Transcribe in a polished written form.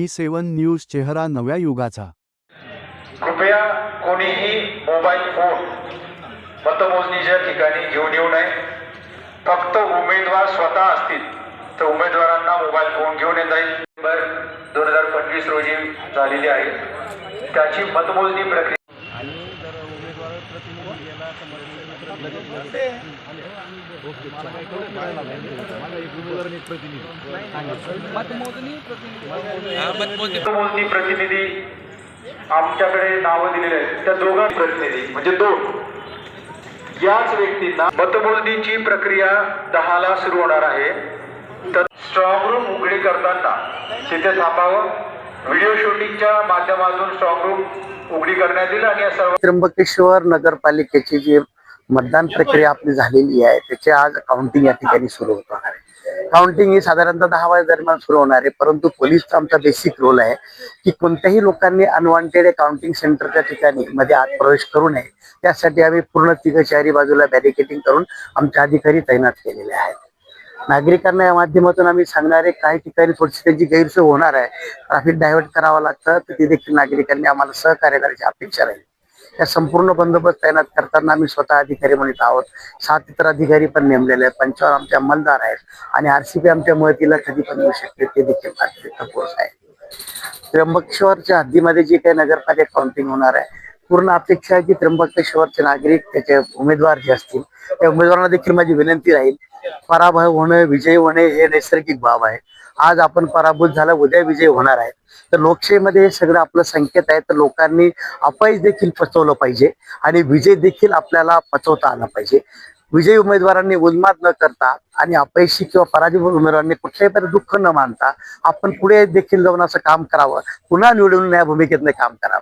E7 news चेहरा नव्या युगाचा। कृपया कोणीही मोबाईल फोन मतमोजणीच्या ठिकाणी घेऊन येऊ नये। फक्त उमेदवार स्वतः असतील तर उमेदवारांना मोबाईल फोन घेऊन येता येईल। 2025 रोजी झालेली आहे त्याची मतमोजणी प्रक्रिया मतमोजणी प्रतिनिधी आमच्याकडे नाव दिलेले आहेत त्या दोघां प्रतिनिधी म्हणजे दोन याच व्यक्तींना मतमोजणीची प्रक्रिया 10 ला सुरू होणार आहे। तर स्ट्रॉंग रूम उघडी करताना तिथे थांबावं। व्हिडिओ शूटिंगच्या माध्यमातून स्ट्रॉंग रूम उघडी करण्यात येईल आणि सर्व त्र्यंबकेश्वर नगरपालिकेची जी मतदान प्रक्रिया आपली झालेली आहे त्याची आज काउंटिंग या ठिकाणी सुरू होणार आहे। काउंटिंग ही साधारणतः 10 वाजे दरम्यान सुरू होणार आहे, परंतु पोलीसचा आमचा बेसिक रोल आहे की कोणत्याही लोकांनी अनवॉन्टेड काउंटिंग सेंटरच्या ठिकाणी मध्ये आत प्रवेश करू नये। त्यासाठी आम्ही पूर्ण चारी बाजूला बॅरिकेडिंग करून आमचे अधिकारी तैनात केलेले आहेत। नागरिकांना या माध्यमातून आम्ही सांगणार आहे काही ठिकाणी थोडीशी त्यांची गैरसोय होणार आहे, ट्रॅफिक डायव्हर्ट करावं लागतं, तर ते देखील नागरिकांनी आम्हाला सहकार्य करायची अपेक्षा राहील। या संपूर्ण बंदोबस्त तैनात करताना आम्ही स्वतः अधिकारी म्हणत आहोत, 7 इतर अधिकारी पण नेमलेले आहेत, 55 आमचे अंमलदार आहेत आणि RCP आमच्या मदतीला कधी पण येऊ शकते ते देखील फोर्स आहे। त्र्यंबकेश्वरच्या हद्दीमध्ये जे काही नगरपालिका काउंटिंग होणार आहे पूर्ण अपेक्षा आहे की त्र्यंबकेश्वरचे नागरिक त्याचे उमेदवार जे असतील त्या उमेदवारांना देखील माझी विनंती राहील, पराभव होणे विजय होणे हे नैसर्गिक बाब आहे। आज आपण पराभूत झाला, उद्या विजय होणार आहे। तर लोकशाहीमध्ये हे सगळं आपलं संकेत आहे, तर लोकांनी अपयश देखील पचवलं पाहिजे आणि विजय देखील आपल्याला पचवता आला पाहिजे। विजयी उमेदवारांनी उन्माद न करता आणि अपयशी किंवा पराजित उमेदवारांनी कुठल्याही प्रकारे दुःख न मानता आपण पुढे देखील जाऊन असं काम करावं, पुन्हा निवडून या भूमिकेतनं काम करावं।